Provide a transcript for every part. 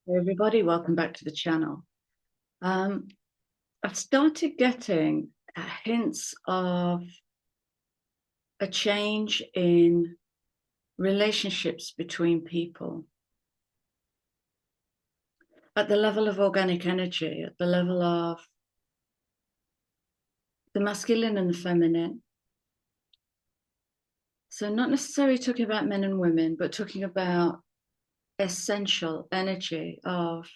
Hey everybody, welcome back to the channel. Um, I've started getting hints of a change in relationships between people at the level of organic energy, at the level of the masculine and the feminine. So not necessarily talking about men and women, but talking about essential energy of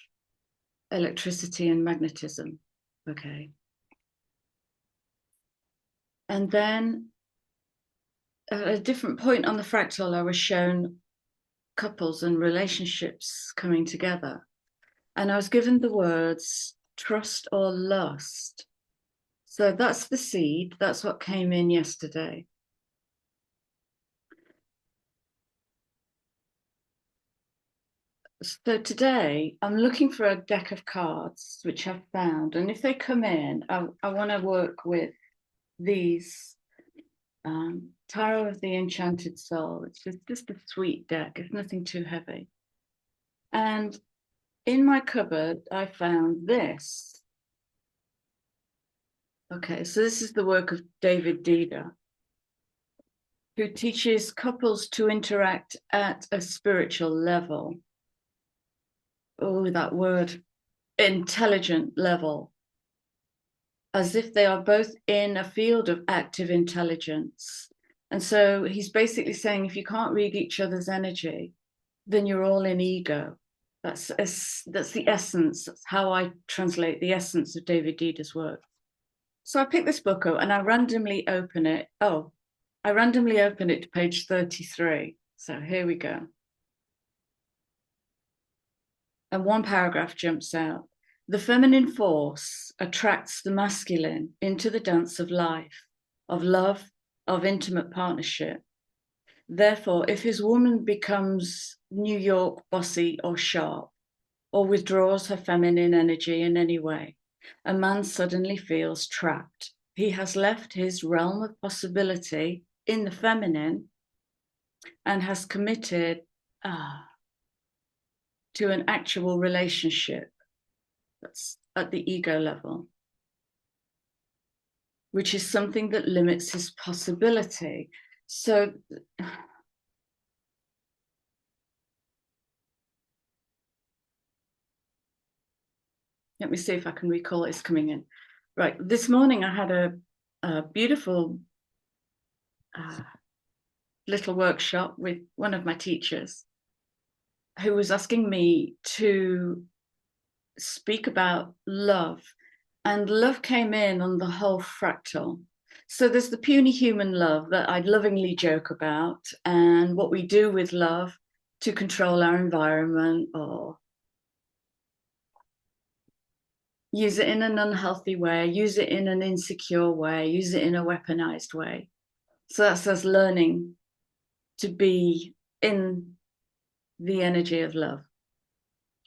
electricity and magnetism. Okay. And then at a different point on the fractal, I was shown couples and relationships coming together. And I was given the words trust or lust. So that's the seed. That's what came in yesterday. So today I'm looking for a deck of cards, which I've found. And if they come in, I want to work with these Tarot of the Enchanted Soul. It's just a sweet deck. It's nothing too heavy. And in my cupboard, I found this. Okay, so this is the work of David Dida, who teaches couples to interact at a spiritual level. Oh, that word, intelligent level, as if they are both in a field of active intelligence. And so he's basically saying if you can't read each other's energy, then you're all in ego. That's the essence. That's how I translate the essence of David Dida's work. So I pick this book up and I randomly open it. Oh, I randomly open it to page 33. So here we go. And one paragraph jumps out. The feminine force attracts the masculine into the dance of life, of love, of intimate partnership. Therefore, if his woman becomes New York bossy or sharp, or withdraws her feminine energy in any way, a man suddenly feels trapped. He has left his realm of possibility in the feminine and has committed to an actual relationship that's at the ego level, which is something that limits his possibility. So let me see if I can recall it's coming in. Right, this morning I had a beautiful little workshop with one of my teachers who was asking me to speak about love. And love came in on the whole fractal. So there's the puny human love that I lovingly joke about, and what we do with love to control our environment or use it in an unhealthy way, use it in an insecure way, use it in a weaponized way. So that's us learning to be in the energy of love,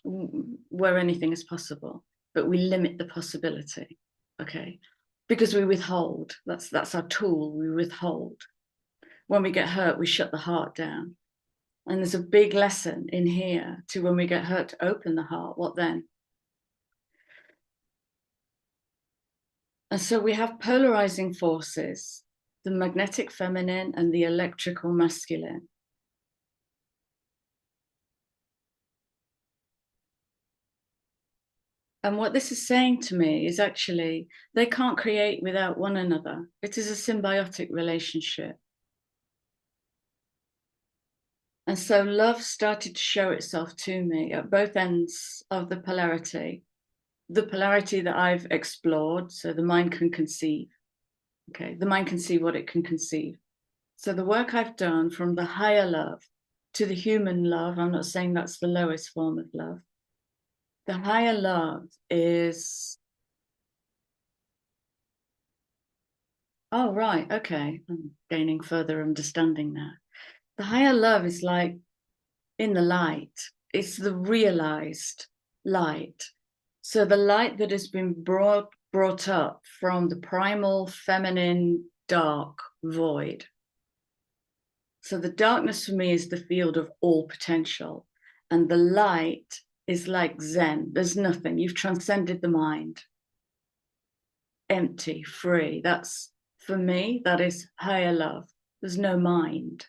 where anything is possible, but we limit the possibility, okay? Because we withhold. That's our tool. We withhold. When we get hurt, we shut the heart down. And there's a big lesson in here to when we get hurt to open the heart. What then? And so we have polarizing forces, the magnetic feminine and the electrical masculine. And what this is saying to me is actually they can't create without one another. It is a symbiotic relationship. And so love started to show itself to me at both ends of the polarity that I've explored. So the mind can conceive. Okay, the mind can see what it can conceive. So the work I've done from the higher love to the human love, I'm not saying that's the lowest form of love. The higher love is, oh, right, okay, I'm gaining further understanding now. The higher love is like in the light, it's the realized light. So the light that has been brought up from the primal feminine dark void. So the darkness for me is the field of all potential, and the light is like Zen. There's nothing. You've transcended the mind. Empty, free. That's, for me, that is higher love. There's no mind.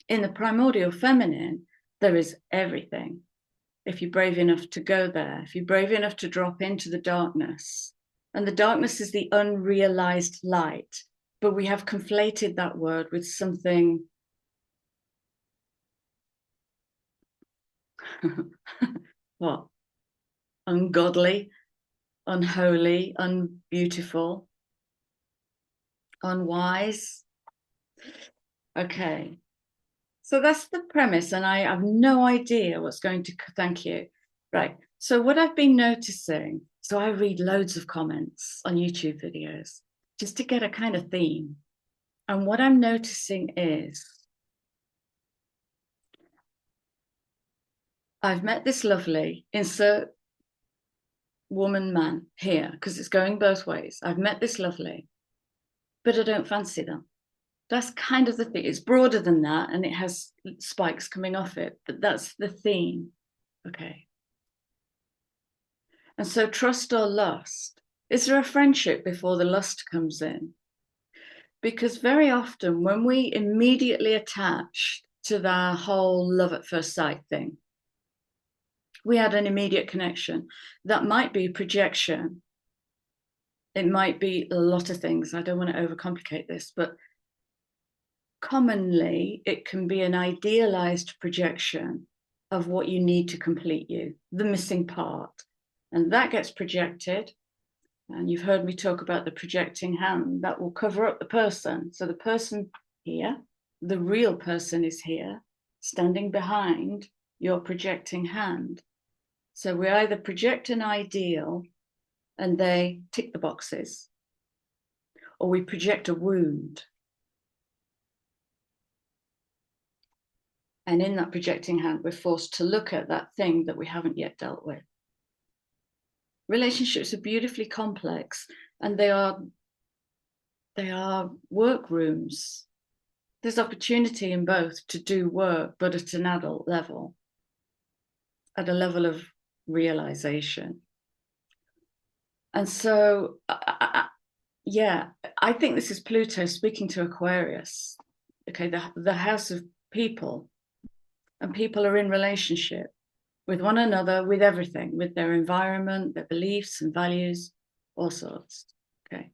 In the primordial feminine, there is everything. If you're brave enough to go there, if you're brave enough to drop into the darkness, and the darkness is the unrealized light, but we have conflated that word with something what? Ungodly, unholy, unbeautiful, unwise. Okay. So that's the premise, and I have no idea what's going to, thank you. Right. So what I've been noticing, so I read loads of comments on YouTube videos just to get a kind of theme. And what I'm noticing is I've met this lovely, insert woman, man here, because it's going both ways. I've met this lovely, but I don't fancy them. That's kind of the thing. It's broader than that, and it has spikes coming off it, but that's the theme. Okay. And so trust or lust. Is there a friendship before the lust comes in? Because very often when we immediately attach to the whole love at first sight thing, we had an immediate connection. That might be projection. It might be a lot of things. I don't want to overcomplicate this, but commonly it can be an idealized projection of what you need to complete you, the missing part. And that gets projected. And you've heard me talk about the projecting hand that will cover up the person. So the person here, the real person is here, standing behind your projecting hand. So we either project an ideal and they tick the boxes, or we project a wound. And in that projecting hand, we're forced to look at that thing that we haven't yet dealt with. Relationships are beautifully complex, and they are work rooms. There's opportunity in both to do work, but at an adult level, at a level of realization. And so, yeah, I think this is Pluto speaking to Aquarius. Okay, the house of people, and people are in relationship with one another, with everything, with their environment, their beliefs and values, all sorts. Okay,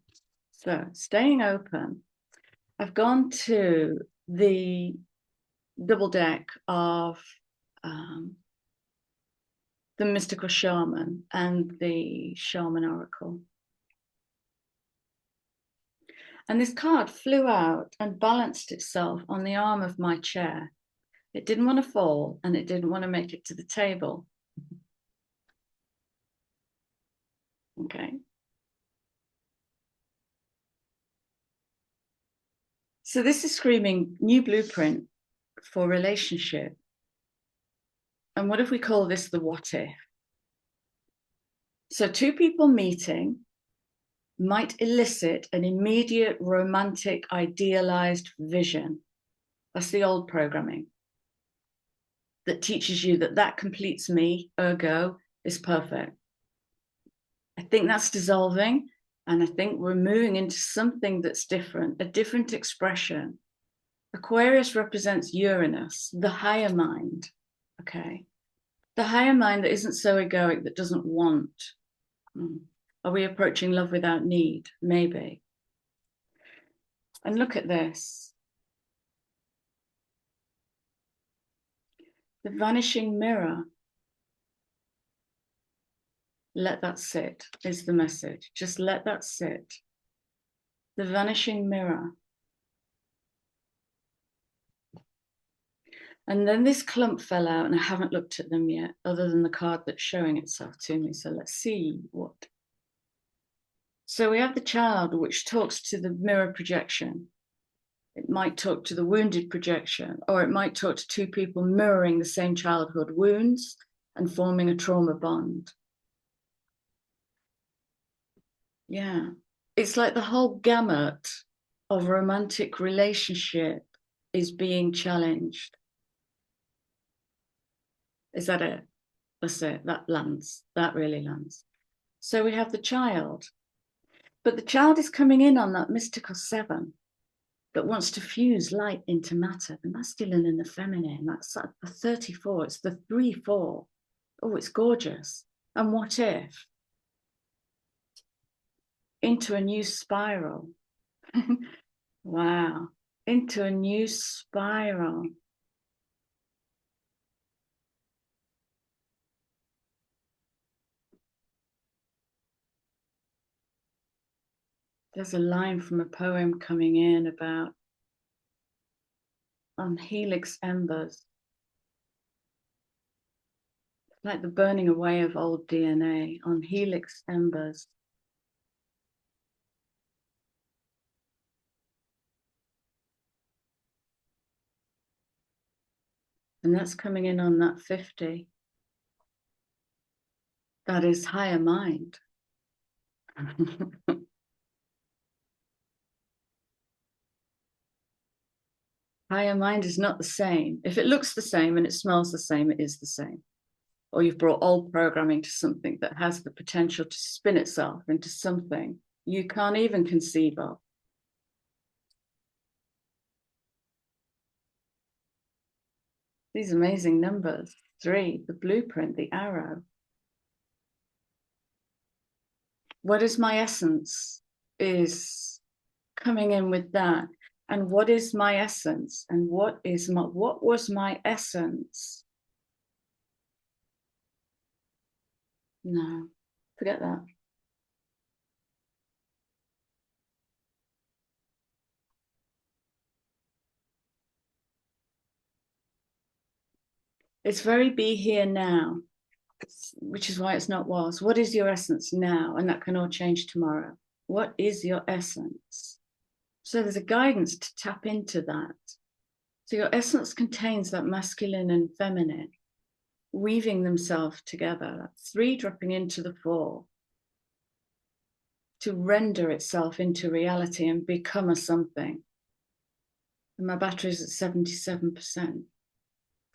so staying open. I've gone to the double deck of the mystical shaman and the shaman oracle. And this card flew out and balanced itself on the arm of my chair. It didn't want to fall, and it didn't want to make it to the table. Okay. So this is screaming new blueprint for relationship. And what if we call this the what if? So two people meeting might elicit an immediate romantic idealized vision. That's the old programming that teaches you that that completes me, ergo is perfect. I think that's dissolving, and I think we're moving into something that's different, a different expression. Aquarius represents Uranus, the higher mind, okay? The higher mind that isn't so egoic, that doesn't want. Are we approaching love without need? Maybe. And look at this. The vanishing mirror. Let that sit is the message. Just let that sit. The vanishing mirror. And then this clump fell out, and I haven't looked at them yet, other than the card that's showing itself to me. So let's see what. So we have the child, which talks to the mirror projection. It might talk to the wounded projection, or it might talk to two people mirroring the same childhood wounds and forming a trauma bond. Yeah, it's like the whole gamut of romantic relationship is being challenged. Is that it? That's it. That lands. That really lands. So we have the child. But the child is coming in on that mystical 7 that wants to fuse light into matter, the masculine and the feminine. That's at the 34. It's the 3-4. Oh, it's gorgeous. And what if? Into a new spiral. Wow. Into a new spiral. There's a line from a poem coming in about on helix embers, like the burning away of old DNA on helix embers. And that's coming in on that 50. That is higher mind. Higher mind is not the same. If it looks the same and it smells the same, it is the same. Or you've brought old programming to something that has the potential to spin itself into something you can't even conceive of. These amazing numbers. 3, the blueprint, the arrow. What is my essence is coming in with that. And what is my essence? And what was my essence? No, forget that. It's very be here now, which is why it's not was. What is your essence now? And that can all change tomorrow. What is your essence? So there's a guidance to tap into that. So your essence contains that masculine and feminine, weaving themselves together. That 3 dropping into the 4 to render itself into reality and become a something. And my battery's at 77%,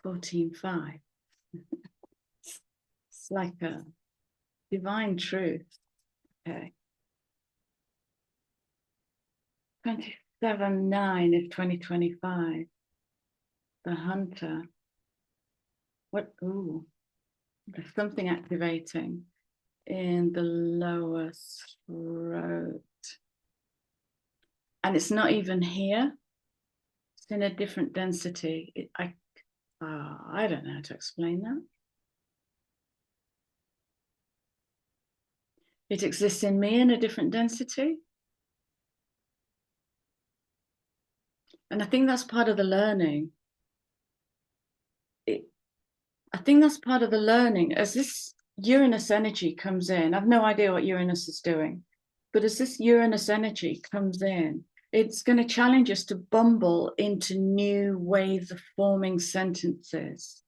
14.5. It's like a divine truth. Okay. 27.9 of 2025. The hunter. What? Ooh, there's something activating in the lower throat. And it's not even here. It's in a different density. I don't know how to explain that. It exists in me in a different density. And I think that's part of the learning. I think that's part of the learning. As this Uranus energy comes in, I've no idea what Uranus is doing, but as this Uranus energy comes in, it's going to challenge us to bumble into new ways of forming sentences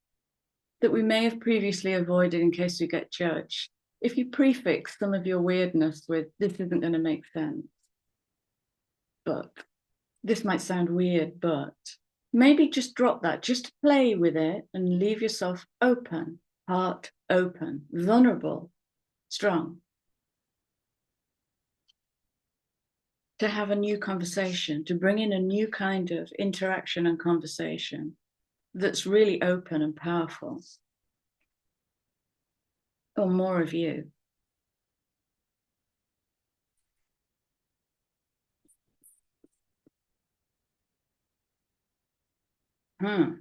that we may have previously avoided in case we get judged. If you prefix some of your weirdness with, this isn't going to make sense, but this might sound weird, but maybe just drop that, just play with it and leave yourself open, heart open, vulnerable, strong, to have a new conversation, to bring in a new kind of interaction and conversation that's really open and powerful. Or more of you. Hmm.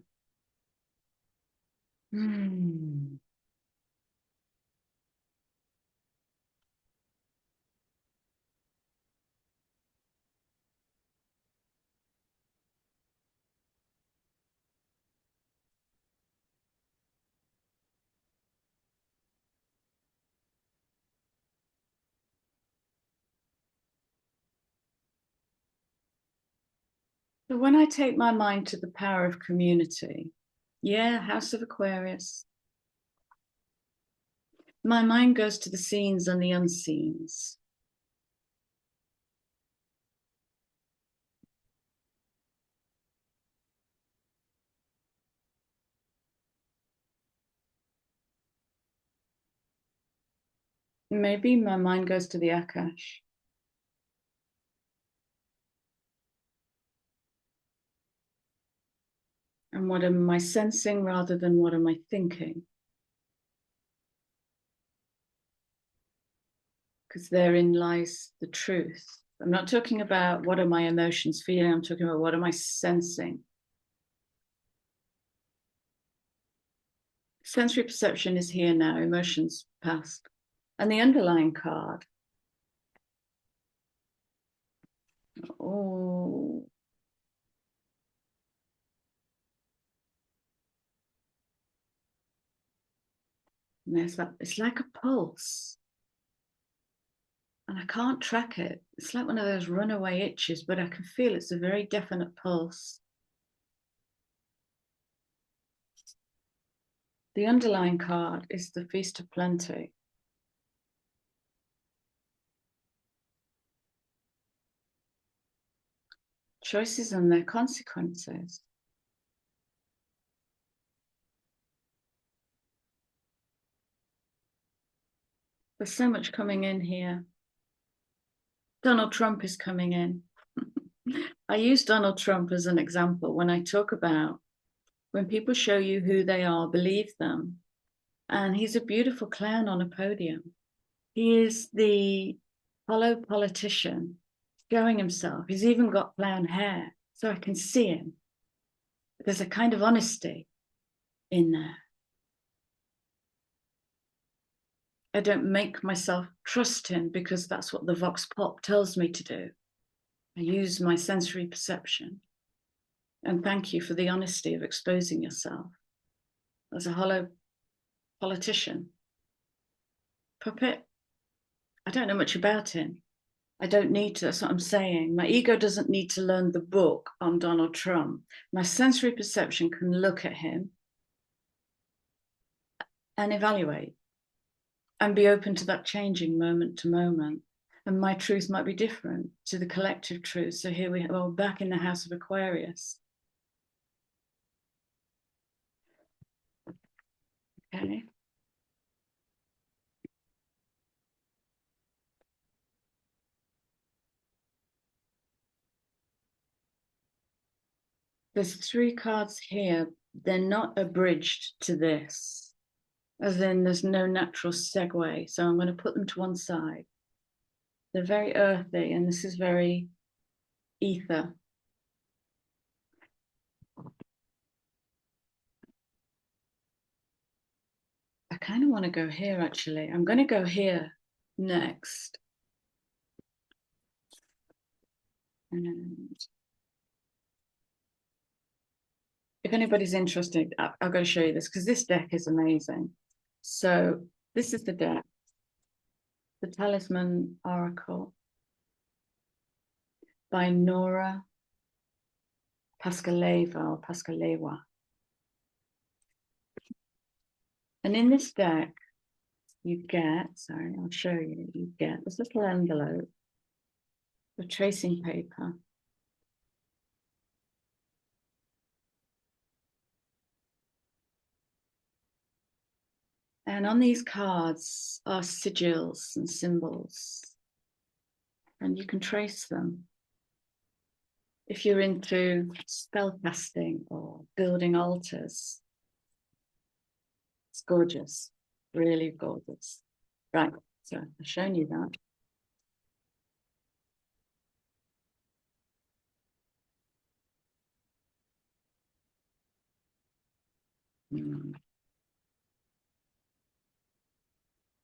So when I take my mind to the power of community, yeah, House of Aquarius, my mind goes to the scenes and the unseens. Maybe my mind goes to the Akash. And what am I sensing rather than what am I thinking? Because therein lies the truth. I'm not talking about what are my emotions feeling, I'm talking about what am I sensing. Sensory perception is here now, emotions past. And the underlying card, oh, there's that, it's like a pulse. And I can't track it. It's like one of those runaway itches, but I can feel it's a very definite pulse. The underlying card is the Feast of Plenty. Choices and their consequences. There's so much coming in here. Donald Trump is coming in. I use Donald Trump as an example when I talk about when people show you who they are, believe them. And he's a beautiful clown on a podium. He is the hollow politician showing himself. He's even got clown hair, so I can see him. There's a kind of honesty in there. I don't make myself trust him because that's what the Vox Pop tells me to do. I use my sensory perception. And thank you for the honesty of exposing yourself as a hollow politician. Puppet, I don't know much about him. I don't need to, that's what I'm saying. My ego doesn't need to learn the book on Donald Trump. My sensory perception can look at him and evaluate and be open to that changing moment to moment. And my truth might be different to the collective truth. So here we are, back in the house of Aquarius. Okay. There's 3 cards here. They're not abridged to this, as in there's no natural segue. So I'm going to put them to one side. They're very earthy, and this is very ether. I kind of want to go here, actually. I'm going to go here next. And if anybody's interested, I'll go show you this because this deck is amazing. So this is the deck, the Talisman Oracle by Nora Pascaleva or Pascalewa. And in this deck, you get, sorry, I'll show you, you get this little envelope of tracing paper. And on these cards are sigils and symbols, and you can trace them. If you're into spell casting or building altars, it's gorgeous, really gorgeous. Right, so I've shown you that.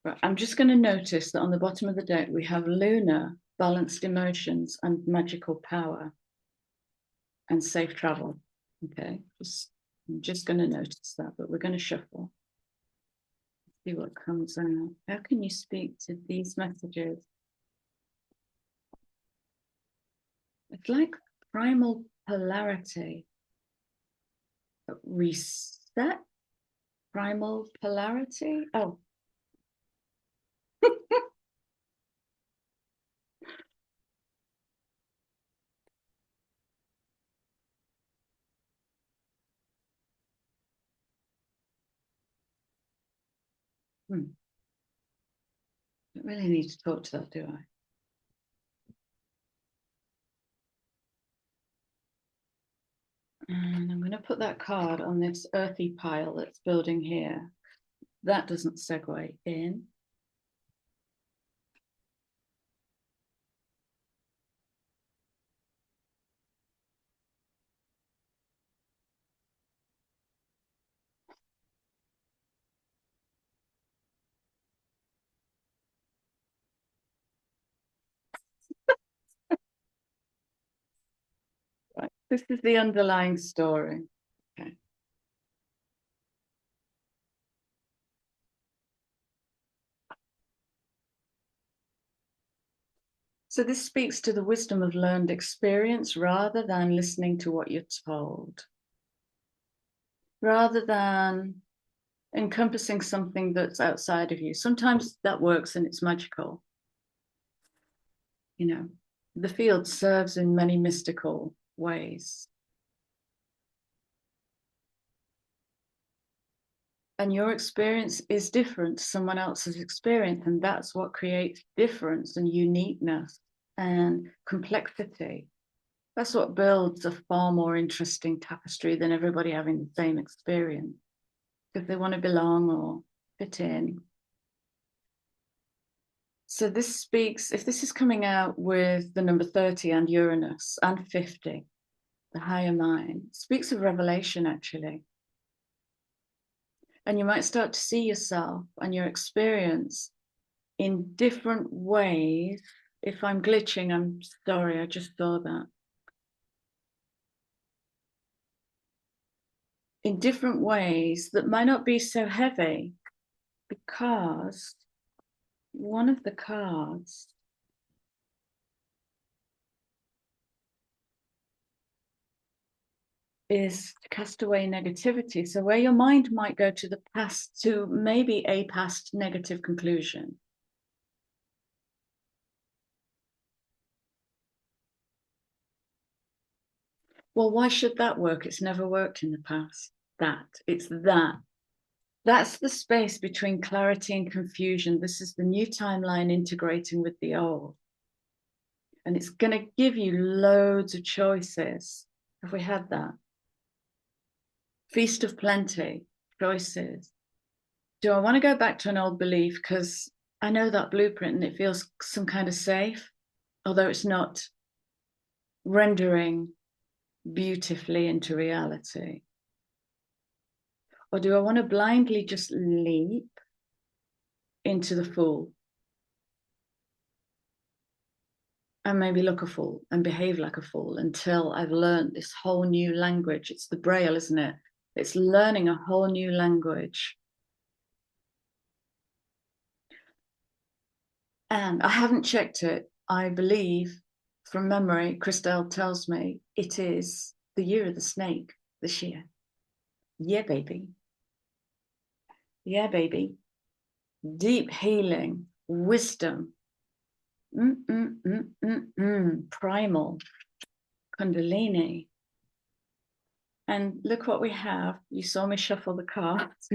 Right, I'm just going to notice that on the bottom of the deck, we have lunar, balanced emotions, and magical power, and safe travel. Okay, I'm just going to notice that, but we're going to shuffle. See what comes out. How can you speak to these messages? It's like primal polarity. Reset? Primal polarity? Oh. really need to talk to that, do I? And I'm going to put that card on this earthy pile that's building here. That doesn't segue in. Right. This is the underlying story. Okay. So this speaks to the wisdom of learned experience rather than listening to what you're told, rather than encompassing something that's outside of you. Sometimes that works and it's magical. You know, the field serves in many mystical ways. And your experience is different to someone else's experience. And that's what creates difference and uniqueness and complexity. That's what builds a far more interesting tapestry than everybody having the same experience. If they want to belong or fit in. So this speaks, if this is coming out with the number 30 and Uranus and 50, the higher mind, speaks of revelation actually. And you might start to see yourself and your experience in different ways. If I'm glitching, I'm sorry, I just saw that. In different ways that might not be so heavy, because one of the cards is to cast away negativity. So where your mind might go to the past, to maybe a past negative conclusion. Well, why should that work? It's never worked in the past. It's that. That's the space between clarity and confusion. This is the new timeline integrating with the old. And it's going to give you loads of choices. Have we had that? Feast of plenty, choices. Do I want to go back to an old belief? Because I know that blueprint and it feels some kind of safe, although it's not rendering beautifully into reality. Or do I want to blindly just leap into the fool and maybe look a fool and behave like a fool until I've learned this whole new language? It's the braille, isn't it? It's learning a whole new language. And I haven't checked it. I believe from memory, Christelle tells me it is the year of the snake this year. Yeah, baby. Yeah, baby. Deep healing, wisdom, primal, kundalini. And look what we have. You saw me shuffle the cards.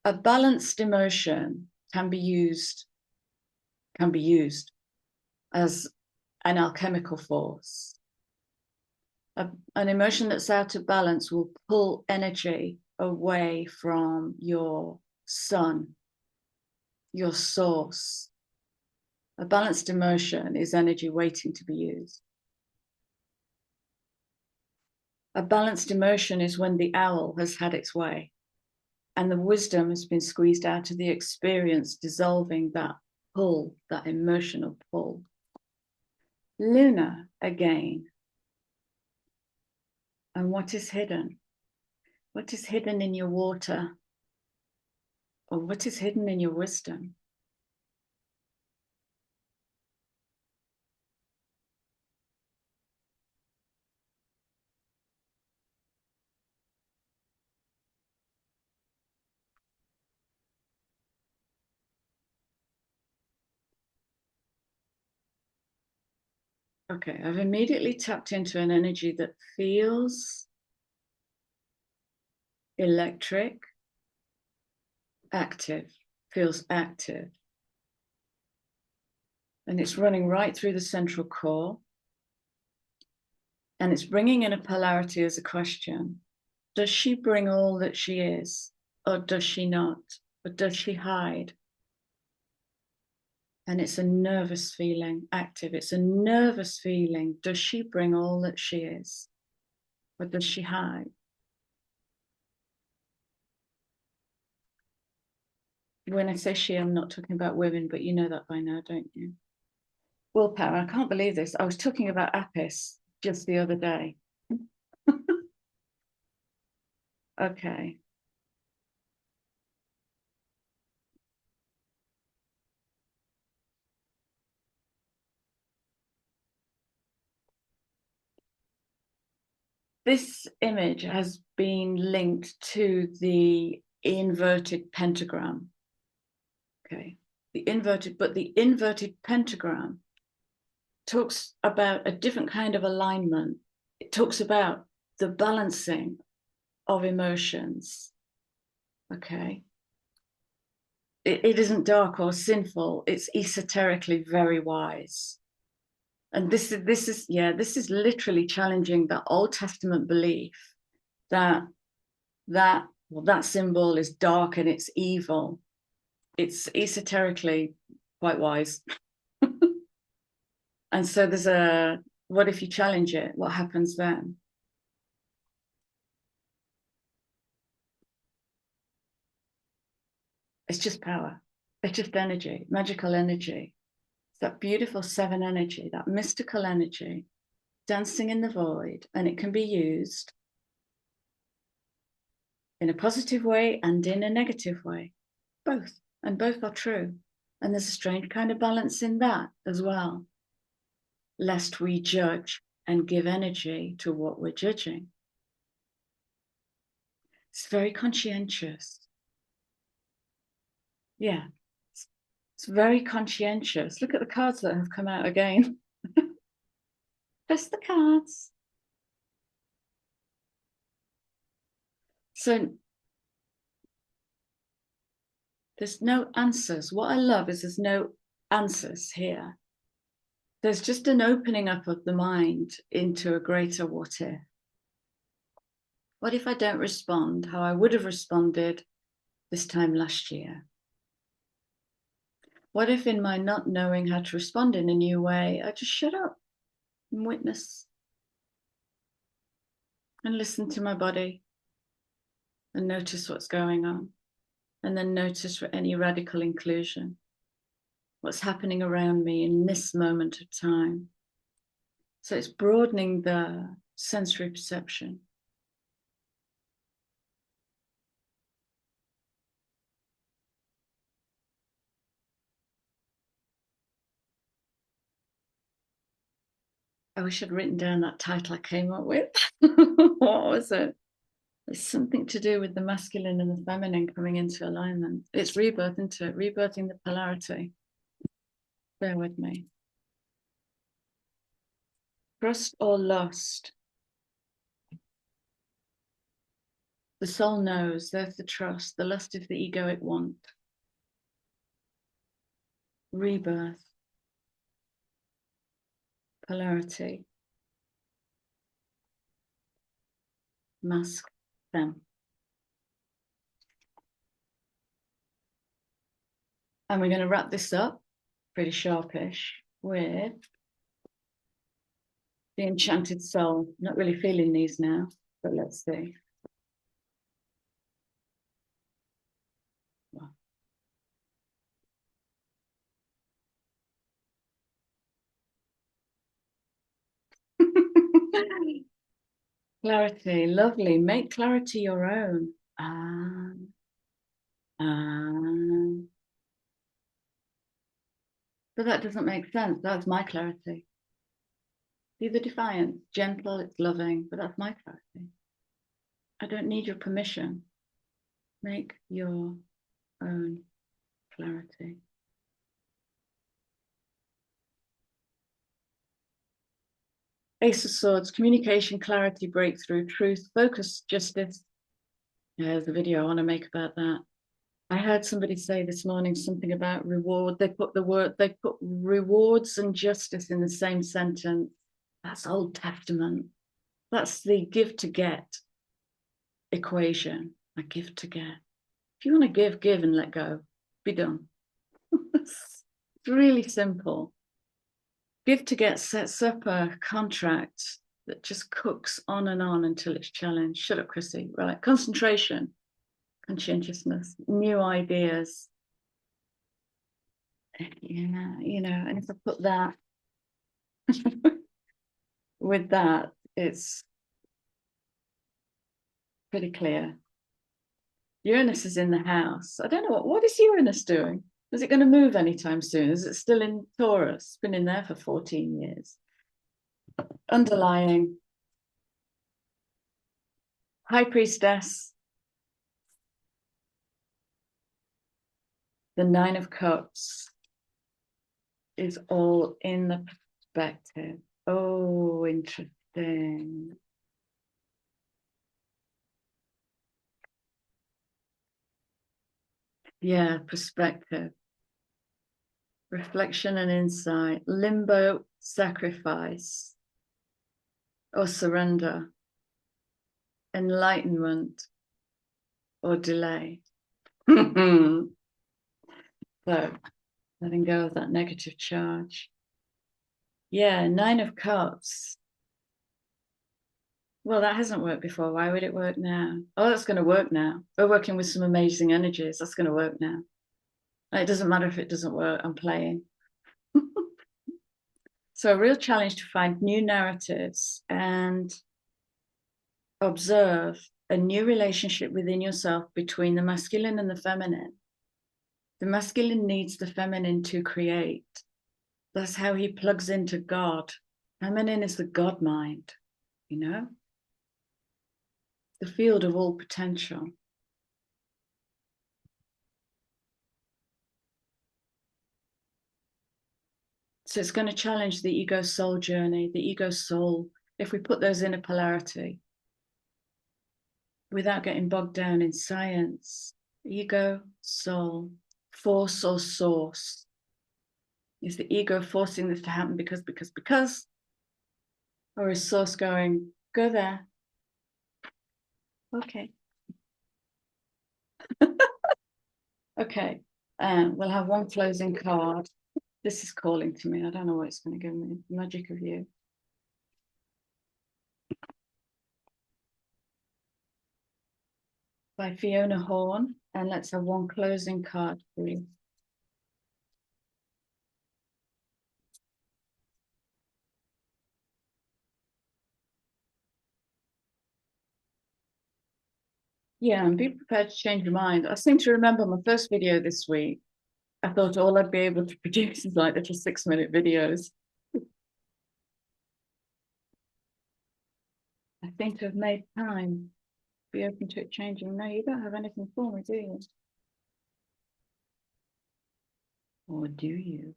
A balanced emotion can be used as an alchemical force. An emotion that's out of balance will pull energy away from your sun, your source. A balanced emotion is energy waiting to be used. A balanced emotion is when the owl has had its way and the wisdom has been squeezed out of the experience, dissolving that pull, that emotional pull. Luna again. And what is hidden? What is hidden in your water? Or what is hidden in your wisdom? Okay, I've immediately tapped into an energy that feels electric, active, feels active. And it's running right through the central core. And it's bringing in a polarity as a question. Does she bring all that she is? Or does she not? Or does she hide? And it's a nervous feeling, active. It's a nervous feeling. Does she bring all that she is? Or does she hide? When I say she, I'm not talking about women, but you know that by now, don't you? Willpower. I can't believe this. I was talking about Apis just the other day. Okay. This image has been linked to the inverted pentagram. Okay. The inverted pentagram talks about a different kind of alignment. It talks about the balancing of emotions. Okay. It isn't dark or sinful. It's esoterically very wise. And this is literally challenging the Old Testament belief that that symbol is dark and it's evil. It's esoterically quite wise. And so there's what if you challenge it? What happens then? It's just power. It's just energy, magical energy. It's that beautiful seven energy, that mystical energy, dancing in the void, and it can be used in a positive way and in a negative way, both, and both are true. And there's a strange kind of balance in that as well, lest we judge and give energy to what we're judging. It's very conscientious. Yeah, it's very conscientious. Look at the cards that have come out again. Just the cards. So there's no answers. What I love is there's no answers here. There's just an opening up of the mind into a greater what if. What if I don't respond how I would have responded this time last year? What if in my not knowing how to respond in a new way, I just shut up and witness and listen to my body and notice what's going on, and then notice for any radical inclusion, what's happening around me in this moment of time. So it's broadening the sensory perception. I wish I'd written down that title I came up with. What was it? It's something to do with the masculine and the feminine coming into alignment. It's rebirth, isn't it? Rebirthing the polarity. Bear with me. Trust or lust? The soul knows, there's the trust. The lust is the egoic want. Rebirth. Polarity. Mask them. And we're going to wrap this up pretty sharpish with the enchanted soul. Not really feeling these now, but let's see. Wow. Clarity, lovely. Make clarity your own. But that doesn't make sense. That's my clarity. These are defiant, gentle, it's loving, but that's my clarity. I don't need your permission. Make your own clarity. Ace of Swords, communication, clarity, breakthrough, truth, focus, justice. Yeah, there's a video I want to make about that. I heard somebody say this morning something about reward. They put rewards and justice in the same sentence. That's Old Testament. That's the give to get equation. I give to get. If you want to give and let go. Be done. It's really simple. Give to get sets up a contract that just cooks on and on until it's challenged. Shut up, Chrissy. Right. Concentration, conscientiousness, new ideas. Yeah, and if I put that with that, it's pretty clear. Uranus is in the house. I don't know what is Uranus doing? Is it going to move anytime soon? Is it still in Taurus? It's been in there for 14 years. Underlying High Priestess, the Nine of Cups is all in the perspective. Oh, interesting. Yeah, perspective. Reflection and insight. Limbo, sacrifice, or surrender. Enlightenment, or delay. So, letting go of that negative charge. Yeah, Nine of Cups. Well, that hasn't worked before. Why would it work now? Oh, that's going to work now. We're working with some amazing energies. That's going to work now. It doesn't matter if it doesn't work. I'm playing. So a real challenge to find new narratives and observe a new relationship within yourself between the masculine and the feminine. The masculine needs the feminine to create. That's how he plugs into God. Feminine is the God mind, the field of all potential. So it's going to challenge the ego soul journey, the ego soul, if we put those in a polarity, without getting bogged down in science. Ego, soul, force or source. Is the ego forcing this to happen because? Or is source going, go there? Okay. Okay. We'll have one closing card. This is calling to me. I don't know what it's going to give me. Magic of You. By Fiona Horn. And let's have one closing card, please. Yeah, and be prepared to change your mind. I seem to remember my first video this week. I thought all I'd be able to produce is like little 6-minute videos. I think to have made time, be open to it changing. No, you don't have anything for me, do you? Or do you?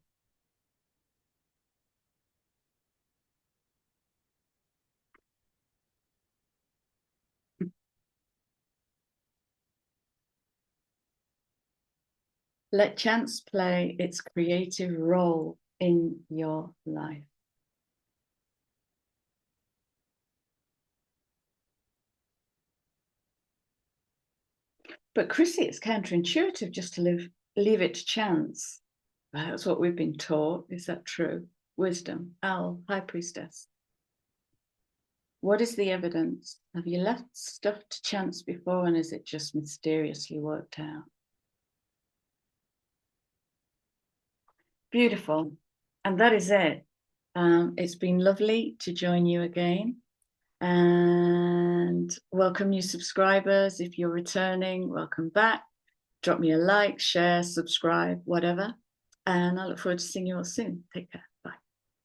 Let chance play its creative role in your life. But Chrissy, it's counterintuitive just to leave it to chance. That's what we've been taught. Is that true? Wisdom, Owl, High Priestess. What is the evidence? Have you left stuff to chance before, and is it just mysteriously worked out? Beautiful. And that is it. It's been lovely to join you again. And welcome new subscribers. If you're returning, welcome back. Drop me a like, share, subscribe, whatever. And I look forward to seeing you all soon. Take care.